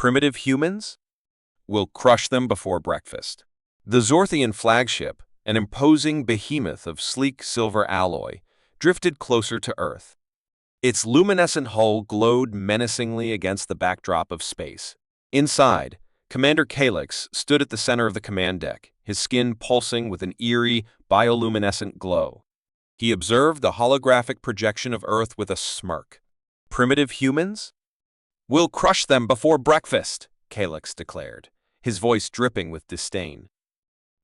Primitive humans? We'll crush them before breakfast. The Zorthian flagship, an imposing behemoth of sleek silver alloy, drifted closer to Earth. Its luminescent hull glowed menacingly against the backdrop of space. Inside, Commander Calyx stood at the center of the command deck, his skin pulsing with an eerie, bioluminescent glow. He observed the holographic projection of Earth with a smirk. Primitive humans? We'll crush them before breakfast, Calyx declared, his voice dripping with disdain.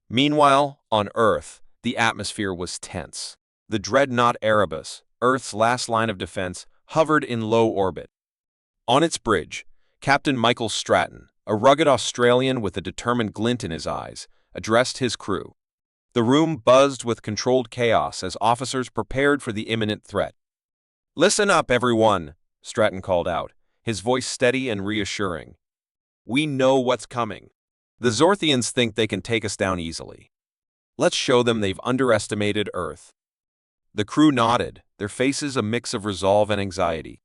Meanwhile, on Earth, the atmosphere was tense. The Dreadnought Erebus, Earth's last line of defense, hovered in low orbit. On its bridge, Captain Michael Stratton, a rugged Australian with a determined glint in his eyes, addressed his crew. The room buzzed with controlled chaos as officers prepared for the imminent threat. "Listen up, everyone," Stratton called out, his voice steady and reassuring. "We know what's coming. The Zorthians think they can take us down easily. Let's show them they've underestimated Earth." The crew nodded, their faces a mix of resolve and anxiety.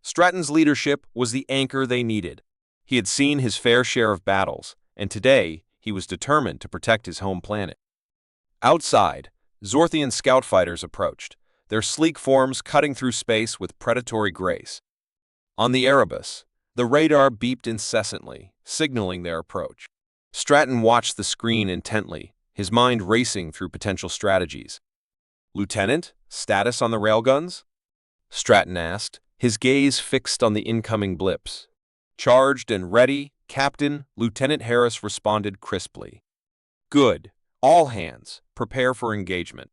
Stratton's leadership was the anchor they needed. He had seen his fair share of battles, and today he was determined to protect his home planet. Outside, Zorthian scout fighters approached, their sleek forms cutting through space with predatory grace. On the Erebus, the radar beeped incessantly, signaling their approach. Stratton watched the screen intently, his mind racing through potential strategies. "Lieutenant, status on the railguns?" Stratton asked, his gaze fixed on the incoming blips. "Charged and ready, Captain," Lieutenant Harris responded crisply. "Good. All hands, prepare for engagement."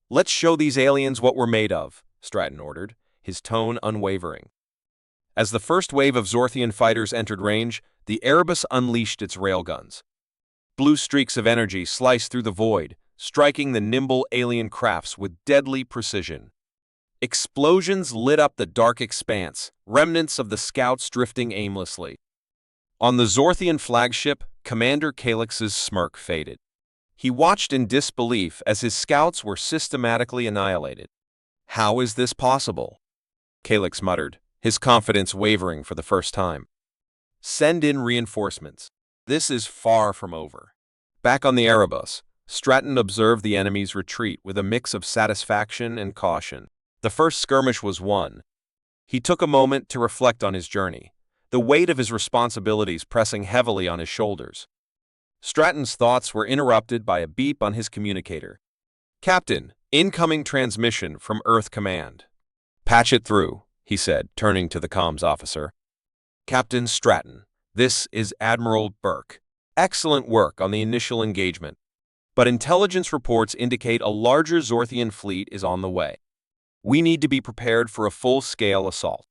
"Let's show these aliens what we're made of," Stratton ordered, his tone unwavering. As the first wave of Zorthian fighters entered range, the Erebus unleashed its railguns. Blue streaks of energy sliced through the void, striking the nimble alien crafts with deadly precision. Explosions lit up the dark expanse, remnants of the scouts drifting aimlessly. On the Zorthian flagship, Commander Calyx's smirk faded. He watched in disbelief as his scouts were systematically annihilated. "How is this possible?" Calyx muttered, his confidence wavering for the first time. "Send in reinforcements. This is far from over." Back on the Erebus, Stratton observed the enemy's retreat with a mix of satisfaction and caution. The first skirmish was won. He took a moment to reflect on his journey, the weight of his responsibilities pressing heavily on his shoulders. Stratton's thoughts were interrupted by a beep on his communicator. "Captain, incoming transmission from Earth Command." "Patch it through," he said, turning to the comms officer. "Captain Stratton, this is Admiral Burke. Excellent work on the initial engagement, but intelligence reports indicate a larger Zorthian fleet is on the way. We need to be prepared for a full-scale assault."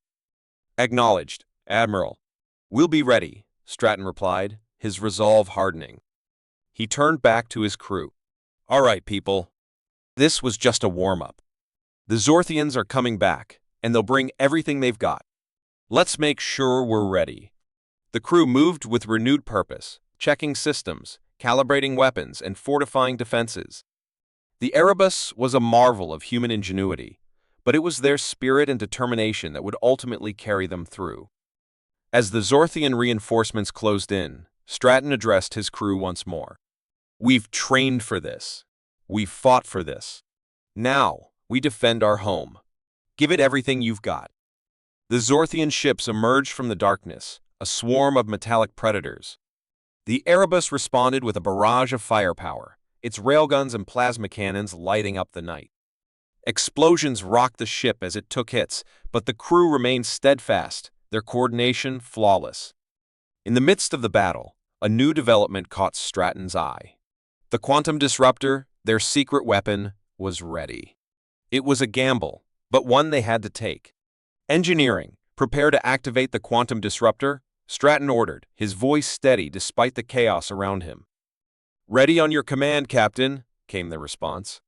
"Acknowledged, Admiral. We'll be ready," Stratton replied, his resolve hardening. He turned back to his crew. "All right, people. This was just a warm-up. The Zorthians are coming back, and they'll bring everything they've got. Let's make sure we're ready." The crew moved with renewed purpose, checking systems, calibrating weapons, and fortifying defenses. The Erebus was a marvel of human ingenuity, but it was their spirit and determination that would ultimately carry them through. As the Zorthian reinforcements closed in, Stratton addressed his crew once more. "We've trained for this. We've fought for this. Now, we defend our home. Give it everything you've got." The Zorthian ships emerged from the darkness, a swarm of metallic predators. The Erebus responded with a barrage of firepower, its railguns and plasma cannons lighting up the night. Explosions rocked the ship as it took hits, but the crew remained steadfast, their coordination flawless. In the midst of the battle, a new development caught Stratton's eye. The quantum disruptor, their secret weapon, was ready. It was a gamble, but one they had to take. "Engineering, prepare to activate the quantum disruptor," Stratton ordered, his voice steady despite the chaos around him. "Ready on your command, Captain," came the response.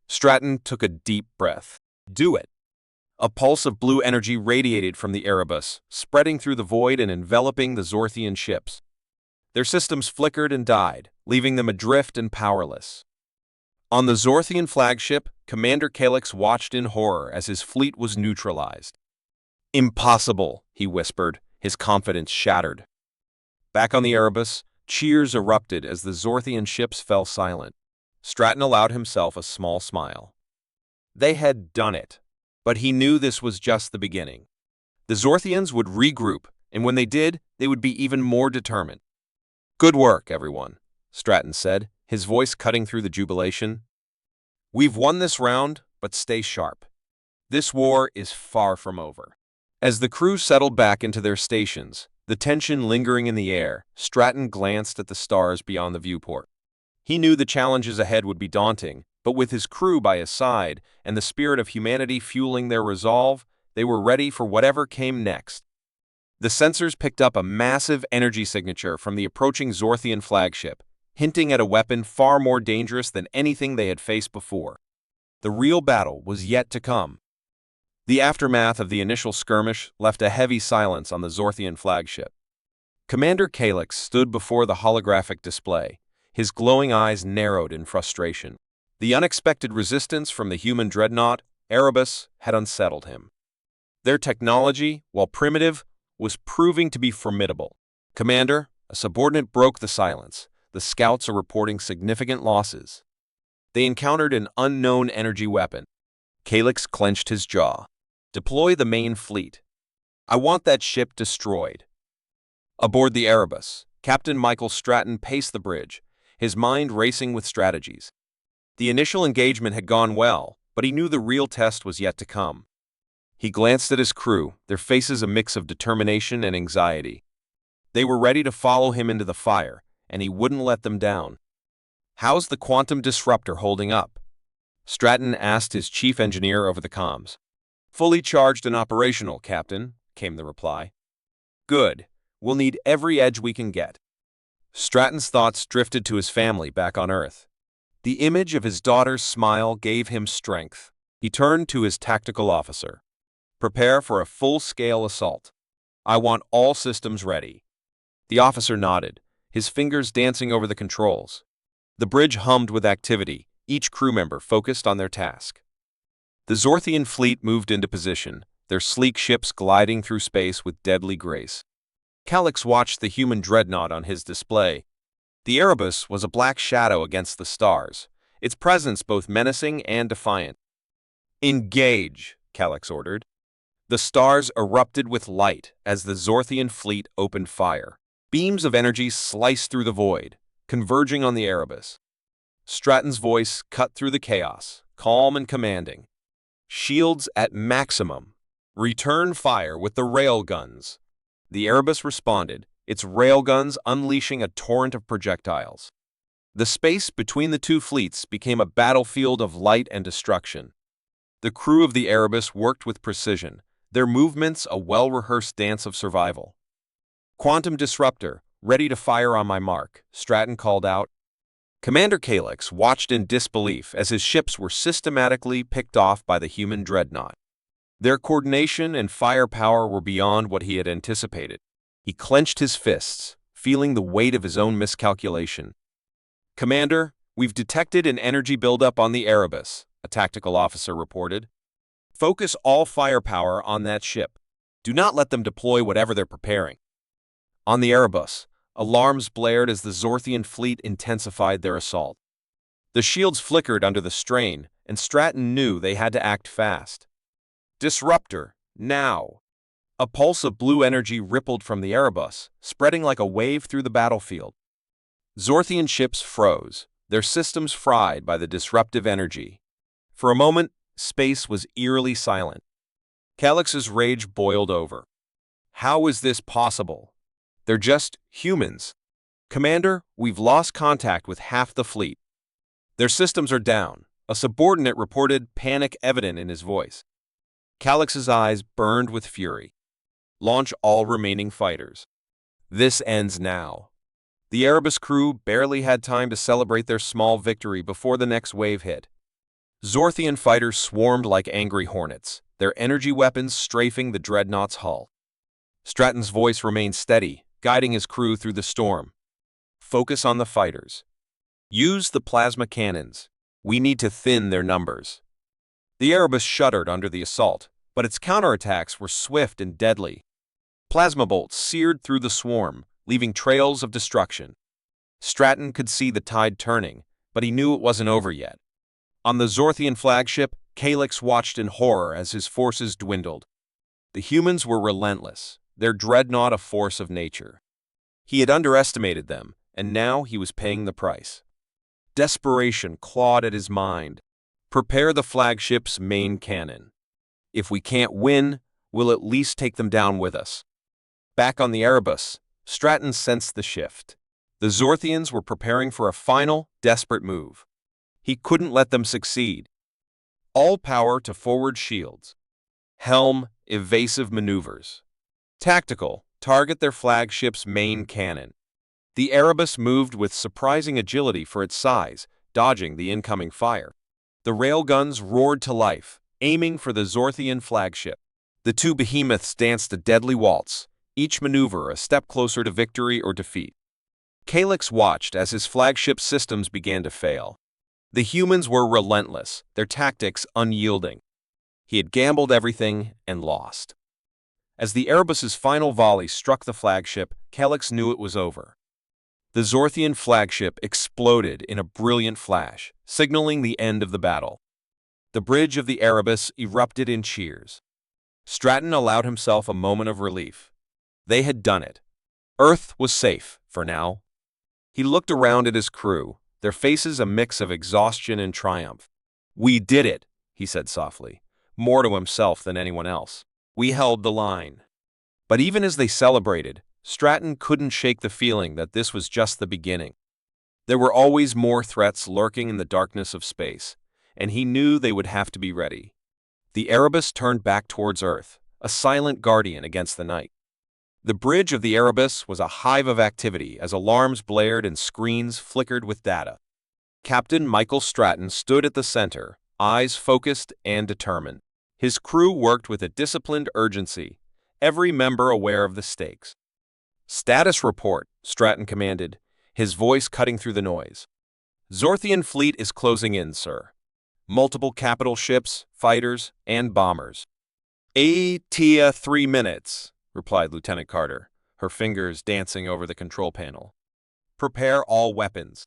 Stratton took a deep breath. "Do it." A pulse of blue energy radiated from the Erebus, spreading through the void and enveloping the Zorthian ships. Their systems flickered and died, leaving them adrift and powerless. On the Zorthian flagship, Commander Calyx watched in horror as his fleet was neutralized. "Impossible," he whispered, his confidence shattered. Back on the Erebus, cheers erupted as the Zorthian ships fell silent. Stratton allowed himself a small smile. They had done it, but he knew this was just the beginning. The Zorthians would regroup, and when they did, they would be even more determined. "Good work, everyone," Stratton said, his voice cutting through the jubilation. "We've won this round, but stay sharp. This war is far from over." As the crew settled back into their stations, the tension lingering in the air, Stratton glanced at the stars beyond the viewport. He knew the challenges ahead would be daunting, but with his crew by his side and the spirit of humanity fueling their resolve, they were ready for whatever came next. The sensors picked up a massive energy signature from the approaching Zorthian flagship, hinting at a weapon far more dangerous than anything they had faced before. The real battle was yet to come. The aftermath of the initial skirmish left a heavy silence on the Zorthian flagship. Commander Calix stood before the holographic display, his glowing eyes narrowed in frustration. The unexpected resistance from the human Dreadnought, Erebus, had unsettled him. Their technology, while primitive, was proving to be formidable. "Commander," a subordinate broke the silence. "The scouts are reporting significant losses. They encountered an unknown energy weapon." Calix clenched his jaw. "Deploy the main fleet. I want that ship destroyed." Aboard the Erebus, Captain Michael Stratton paced the bridge, his mind racing with strategies. The initial engagement had gone well, but he knew the real test was yet to come. He glanced at his crew, their faces a mix of determination and anxiety. They were ready to follow him into the fire, and he wouldn't let them down. "How's the quantum disruptor holding up?" Stratton asked his chief engineer over the comms. "Fully charged and operational, Captain," came the reply. "Good. We'll need every edge we can get." Stratton's thoughts drifted to his family back on Earth. The image of his daughter's smile gave him strength. He turned to his tactical officer. "Prepare for a full-scale assault. I want all systems ready." The officer nodded, his fingers dancing over the controls. The bridge hummed with activity, each crew member focused on their task. The Zorthian fleet moved into position, their sleek ships gliding through space with deadly grace. Calix watched the human Dreadnought on his display. The Erebus was a black shadow against the stars, its presence both menacing and defiant. "Engage," Calix ordered. The stars erupted with light as the Zorthian fleet opened fire. Beams of energy sliced through the void, converging on the Erebus. Stratton's voice cut through the chaos, calm and commanding. "Shields at maximum. Return fire with the railguns." The Erebus responded, its railguns unleashing a torrent of projectiles. The space between the two fleets became a battlefield of light and destruction. The crew of the Erebus worked with precision, their movements a well-rehearsed dance of survival. "Quantum disruptor, ready to fire on my mark," Stratton called out. Commander Calix watched in disbelief as his ships were systematically picked off by the human Dreadnought. Their coordination and firepower were beyond what he had anticipated. He clenched his fists, feeling the weight of his own miscalculation. "Commander, we've detected an energy buildup on the Erebus," a tactical officer reported. "Focus all firepower on that ship. Do not let them deploy whatever they're preparing." On the Erebus, alarms blared as the Zorthian fleet intensified their assault. The shields flickered under the strain, and Stratton knew they had to act fast. "Disruptor, now!" A pulse of blue energy rippled from the Erebus, spreading like a wave through the battlefield. Zorthian ships froze, their systems fried by the disruptive energy. For a moment, space was eerily silent. Calix's rage boiled over. "How is this possible? They're just humans. Commander, we've lost contact with half the fleet. Their systems are down," a subordinate reported, panic evident in his voice. Calix's eyes burned with fury. "Launch all remaining fighters. This ends now." The Erebus crew barely had time to celebrate their small victory before the next wave hit. Zorthian fighters swarmed like angry hornets, their energy weapons strafing the Dreadnought's hull. Stratton's voice remained steady, guiding his crew through the storm. "Focus on the fighters. Use the plasma cannons. We need to thin their numbers." The Erebus shuddered under the assault, but its counterattacks were swift and deadly. Plasma bolts seared through the swarm, leaving trails of destruction. Stratton could see the tide turning, but he knew it wasn't over yet. On the Zorthian flagship, Calix watched in horror as his forces dwindled. The humans were relentless, their Dreadnought a force of nature. He had underestimated them, and now he was paying the price. Desperation clawed at his mind. Prepare the flagship's main cannon. If we can't win, we'll at least take them down with us. Back on the Erebus, Stratton sensed the shift. The Zorthians were preparing for a final, desperate move. He couldn't let them succeed. All power to forward shields. Helm, evasive maneuvers. Tactical, target their flagship's main cannon. The Erebus moved with surprising agility for its size, dodging the incoming fire. The railguns roared to life, aiming for the Zorthian flagship. The two behemoths danced a deadly waltz, each maneuver a step closer to victory or defeat. Calix watched as his flagship's systems began to fail. The humans were relentless, their tactics unyielding. He had gambled everything and lost. As the Erebus's final volley struck the flagship, Calix knew it was over. The Zorthian flagship exploded in a brilliant flash, signaling the end of the battle. The bridge of the Erebus erupted in cheers. Stratton allowed himself a moment of relief. They had done it. Earth was safe, for now. He looked around at his crew, their faces a mix of exhaustion and triumph. "We did it," he said softly, more to himself than anyone else. "We held the line." But even as they celebrated, Stratton couldn't shake the feeling that this was just the beginning. There were always more threats lurking in the darkness of space, and he knew they would have to be ready. The Erebus turned back towards Earth, a silent guardian against the night. The bridge of the Erebus was a hive of activity as alarms blared and screens flickered with data. Captain Michael Stratton stood at the center, eyes focused and determined. His crew worked with a disciplined urgency, every member aware of the stakes. "Status report," Stratton commanded, his voice cutting through the noise. "Zorthian fleet is closing in, sir. Multiple capital ships, fighters, and bombers." "ATA 3 minutes," replied Lieutenant Carter, her fingers dancing over the control panel. "Prepare all weapons."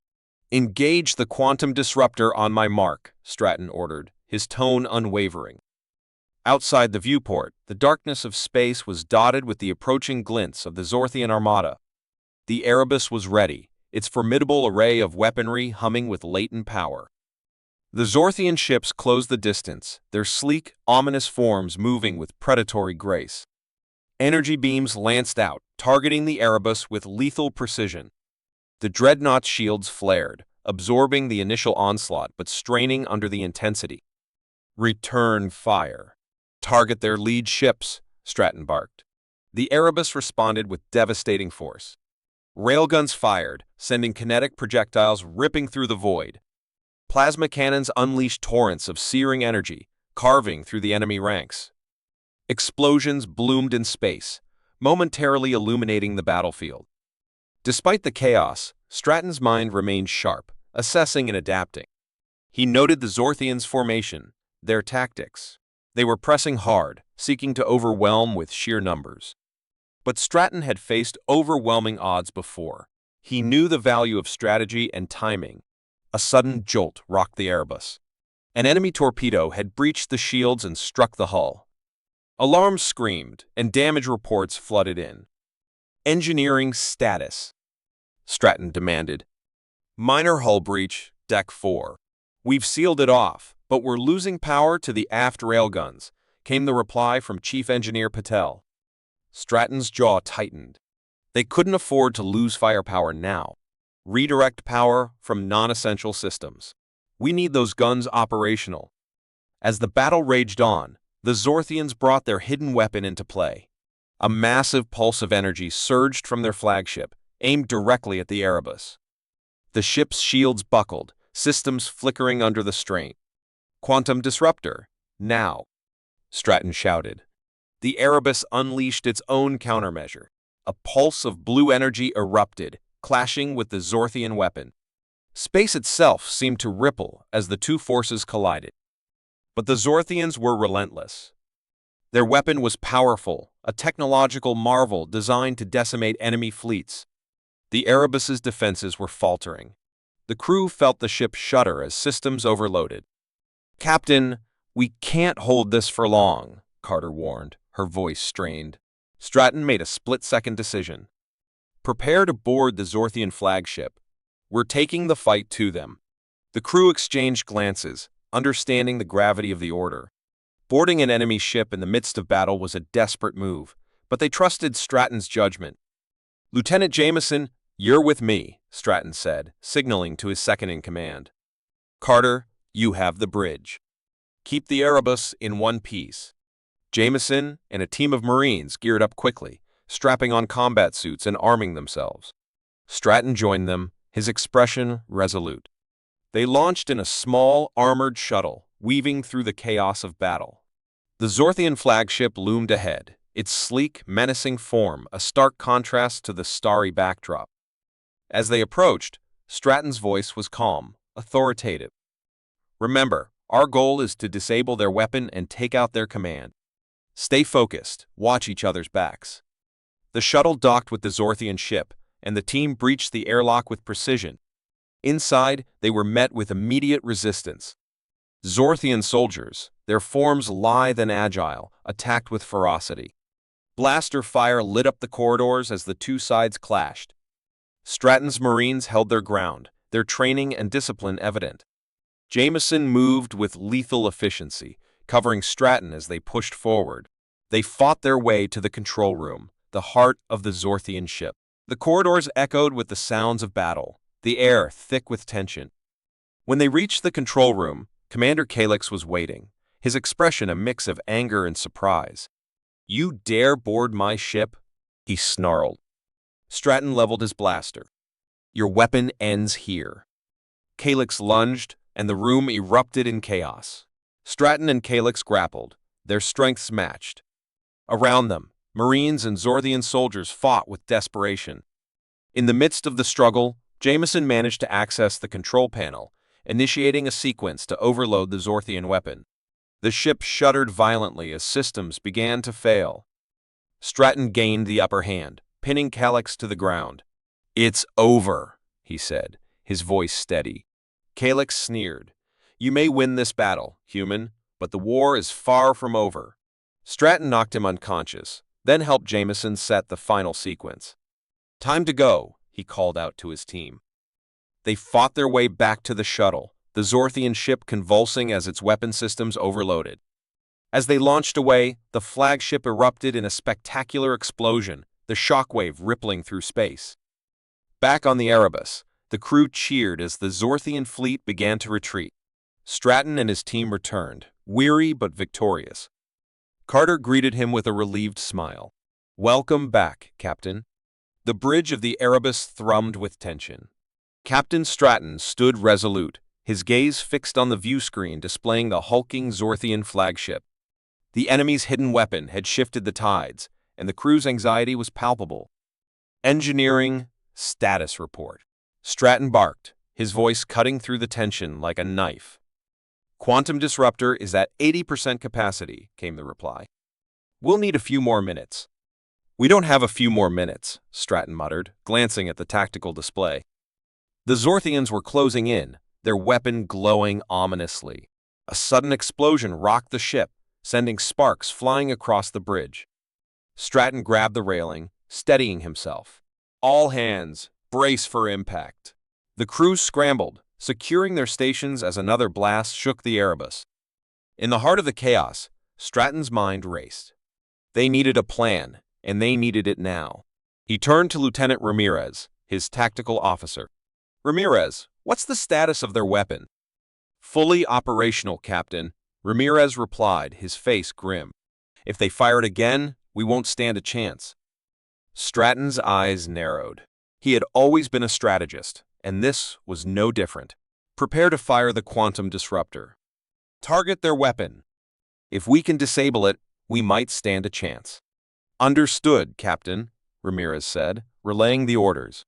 "Engage the quantum disruptor on my mark," Stratton ordered, his tone unwavering. Outside the viewport, the darkness of space was dotted with the approaching glints of the Zorthian armada. The Erebus was ready, its formidable array of weaponry humming with latent power. The Zorthian ships closed the distance, their sleek, ominous forms moving with predatory grace. Energy beams lanced out, targeting the Erebus with lethal precision. The Dreadnought's shields flared, absorbing the initial onslaught but straining under the intensity. "Return fire. Target their lead ships," Stratton barked. The Erebus responded with devastating force. Railguns fired, sending kinetic projectiles ripping through the void. Plasma cannons unleashed torrents of searing energy, carving through the enemy ranks. Explosions bloomed in space, momentarily illuminating the battlefield. Despite the chaos, Stratton's mind remained sharp, assessing and adapting. He noted the Zorthians' formation, their tactics. They were pressing hard, seeking to overwhelm with sheer numbers. But Stratton had faced overwhelming odds before. He knew the value of strategy and timing. A sudden jolt rocked the Erebus. An enemy torpedo had breached the shields and struck the hull. Alarms screamed, and damage reports flooded in. "Engineering status," Stratton demanded. "Minor hull breach, Deck 4. We've sealed it off, but we're losing power to the aft railguns," came the reply from Chief Engineer Patel. Stratton's jaw tightened. They couldn't afford to lose firepower now. Redirect power from non-essential systems. "We need those guns operational." As the battle raged on, the Zorthians brought their hidden weapon into play. A massive pulse of energy surged from their flagship, aimed directly at the Erebus. The ship's shields buckled, systems flickering under the strain. "Quantum disruptor, now," Stratton shouted. The Erebus unleashed its own countermeasure. A pulse of blue energy erupted, clashing with the Zorthian weapon. Space itself seemed to ripple as the two forces collided. But the Zorthians were relentless. Their weapon was powerful, a technological marvel designed to decimate enemy fleets. The Erebus's defenses were faltering. The crew felt the ship shudder as systems overloaded. "Captain, we can't hold this for long," Carter warned, her voice strained. Stratton made a split-second decision. "Prepare to board the Zorthian flagship. We're taking the fight to them." The crew exchanged glances, understanding the gravity of the order. Boarding an enemy ship in the midst of battle was a desperate move, but they trusted Stratton's judgment. "Lieutenant Jameson, you're with me," Stratton said, signaling to his second-in-command. "Carter, you have the bridge. Keep the Erebus in one piece." Jameson and a team of Marines geared up quickly, strapping on combat suits and arming themselves. Stratton joined them, his expression resolute. They launched in a small, armored shuttle, weaving through the chaos of battle. The Zorthian flagship loomed ahead, its sleek, menacing form a stark contrast to the starry backdrop. As they approached, Stratton's voice was calm, authoritative. "Remember, our goal is to disable their weapon and take out their command. Stay focused, watch each other's backs." The shuttle docked with the Zorthian ship, and the team breached the airlock with precision. Inside, they were met with immediate resistance. Zorthian soldiers, their forms lithe and agile, attacked with ferocity. Blaster fire lit up the corridors as the two sides clashed. Stratton's Marines held their ground, their training and discipline evident. Jameson moved with lethal efficiency, covering Stratton as they pushed forward. They fought their way to the control room, the heart of the Zorthian ship. The corridors echoed with the sounds of battle, the air thick with tension. When they reached the control room, Commander Calix was waiting, his expression a mix of anger and surprise. "You dare board my ship?" he snarled. Stratton leveled his blaster. "Your weapon ends here." Calix lunged, and the room erupted in chaos. Stratton and Calix grappled, their strengths matched. Around them, Marines and Zorthian soldiers fought with desperation. In the midst of the struggle, Jameson managed to access the control panel, initiating a sequence to overload the Zorthian weapon. The ship shuddered violently as systems began to fail. Stratton gained the upper hand, pinning Calix to the ground. "It's over," he said, his voice steady. Calix sneered. "You may win this battle, human, but the war is far from over." Stratton knocked him unconscious, then helped Jameson set the final sequence. "Time to go," he called out to his team. They fought their way back to the shuttle, the Zorthian ship convulsing as its weapon systems overloaded. As they launched away, the flagship erupted in a spectacular explosion, the shockwave rippling through space. Back on the Erebus, the crew cheered as the Zorthian fleet began to retreat. Stratton and his team returned, weary but victorious. Carter greeted him with a relieved smile. "Welcome back, Captain." The bridge of the Erebus thrummed with tension. Captain Stratton stood resolute, his gaze fixed on the viewscreen displaying the hulking Zorthian flagship. The enemy's hidden weapon had shifted the tides, and the crew's anxiety was palpable. "Engineering status report." Stratton barked, his voice cutting through the tension like a knife. "Quantum disruptor is at 80% capacity," came the reply. "We'll need a few more minutes." "We don't have a few more minutes," Stratton muttered, glancing at the tactical display. The Zorthians were closing in, their weapon glowing ominously. A sudden explosion rocked the ship, sending sparks flying across the bridge. Stratton grabbed the railing, steadying himself. "All hands, brace for impact." The crew scrambled, securing their stations as another blast shook the Erebus. In the heart of the chaos, Stratton's mind raced. They needed a plan, and they needed it now. He turned to Lieutenant Ramirez, his tactical officer. "Ramirez, what's the status of their weapon?" "Fully operational, Captain," Ramirez replied, his face grim. "If they fire it again, we won't stand a chance." Stratton's eyes narrowed. He had always been a strategist, and this was no different. "Prepare to fire the quantum disruptor. Target their weapon. If we can disable it, we might stand a chance." "Understood, Captain," Ramirez said, relaying the orders.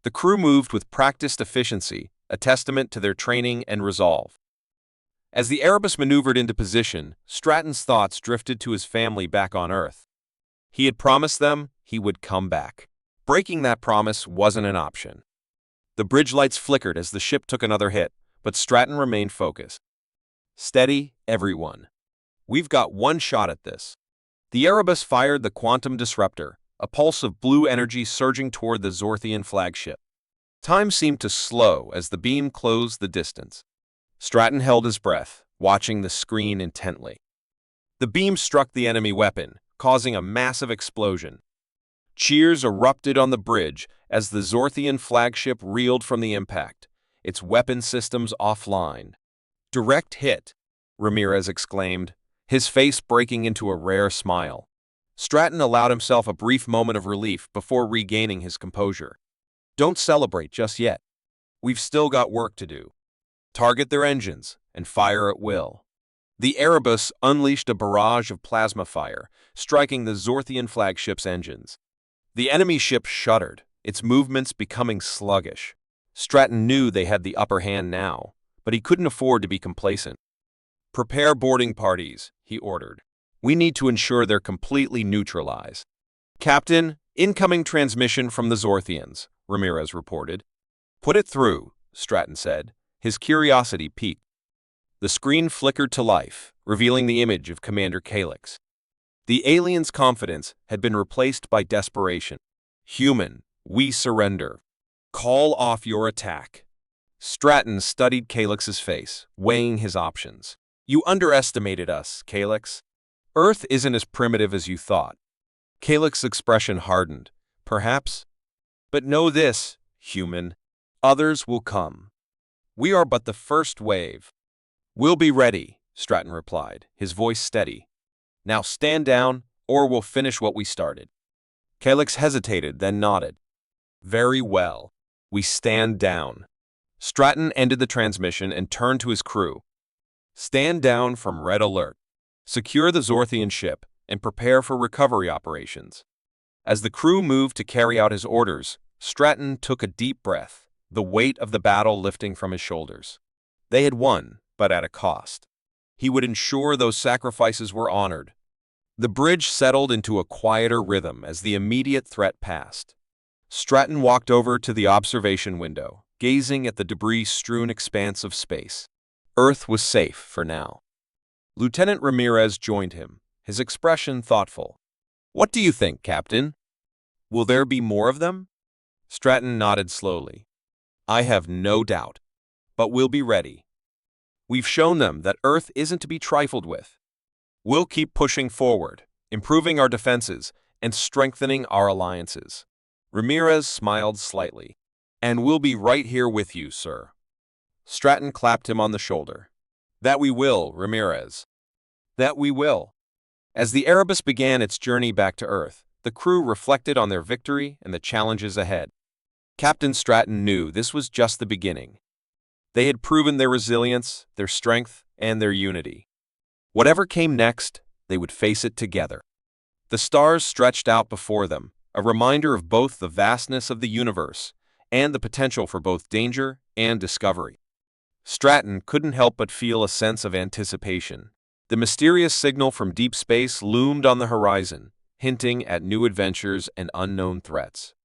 The crew moved with practiced efficiency, a testament to their training and resolve. As the Erebus maneuvered into position, Stratton's thoughts drifted to his family back on Earth. He had promised them he would come back. Breaking that promise wasn't an option. The bridge lights flickered as the ship took another hit, but Stratton remained focused. Steady, everyone. We've got one shot at this. The Erebus fired the quantum disruptor, a pulse of blue energy surging toward the Zorthian flagship. Time seemed to slow as the beam closed the distance. Stratton held his breath, watching the screen intently. The beam struck the enemy weapon, causing a massive explosion. Cheers erupted on the bridge as the Zorthian flagship reeled from the impact, its weapon systems offline. "Direct hit," Ramirez exclaimed, his face breaking into a rare smile. Stratton allowed himself a brief moment of relief before regaining his composure. "Don't celebrate just yet. We've still got work to do. Target their engines and fire at will." The Erebus unleashed a barrage of plasma fire, striking the Zorthian flagship's engines. The enemy ship shuddered, its movements becoming sluggish. Stratton knew they had the upper hand now, but he couldn't afford to be complacent. "Prepare boarding parties," he ordered. "We need to ensure they're completely neutralized." "Captain, incoming transmission from the Zorthians," Ramirez reported. "Put it through," Stratton said, his curiosity piqued. The screen flickered to life, revealing the image of Commander Calix. The alien's confidence had been replaced by desperation. "Human, we surrender. Call off your attack." Stratton studied Calix's face, weighing his options. "You underestimated us, Calix. Earth isn't as primitive as you thought." Calix's expression hardened. "Perhaps. But know this, human. Others will come. We are but the first wave." "We'll be ready," Stratton replied, his voice steady. "Now stand down, or we'll finish what we started." Calix hesitated, then nodded. "Very well. We stand down." Stratton ended the transmission and turned to his crew. "Stand down from red alert. Secure the Zorthian ship and prepare for recovery operations." As the crew moved to carry out his orders, Stratton took a deep breath, the weight of the battle lifting from his shoulders. They had won, but at a cost. He would ensure those sacrifices were honored. The bridge settled into a quieter rhythm as the immediate threat passed. Stratton walked over to the observation window, gazing at the debris-strewn expanse of space. Earth was safe for now. Lieutenant Ramirez joined him, his expression thoughtful. "What do you think, Captain? Will there be more of them?" Stratton nodded slowly. "I have no doubt, but we'll be ready. We've shown them that Earth isn't to be trifled with. We'll keep pushing forward, improving our defenses, and strengthening our alliances." Ramirez smiled slightly. "And we'll be right here with you, sir." Stratton clapped him on the shoulder. "That we will, Ramirez. That we will." As the Erebus began its journey back to Earth, the crew reflected on their victory and the challenges ahead. Captain Stratton knew this was just the beginning. They had proven their resilience, their strength, and their unity. Whatever came next, they would face it together. The stars stretched out before them, a reminder of both the vastness of the universe and the potential for both danger and discovery. Stratton couldn't help but feel a sense of anticipation. The mysterious signal from deep space loomed on the horizon, hinting at new adventures and unknown threats.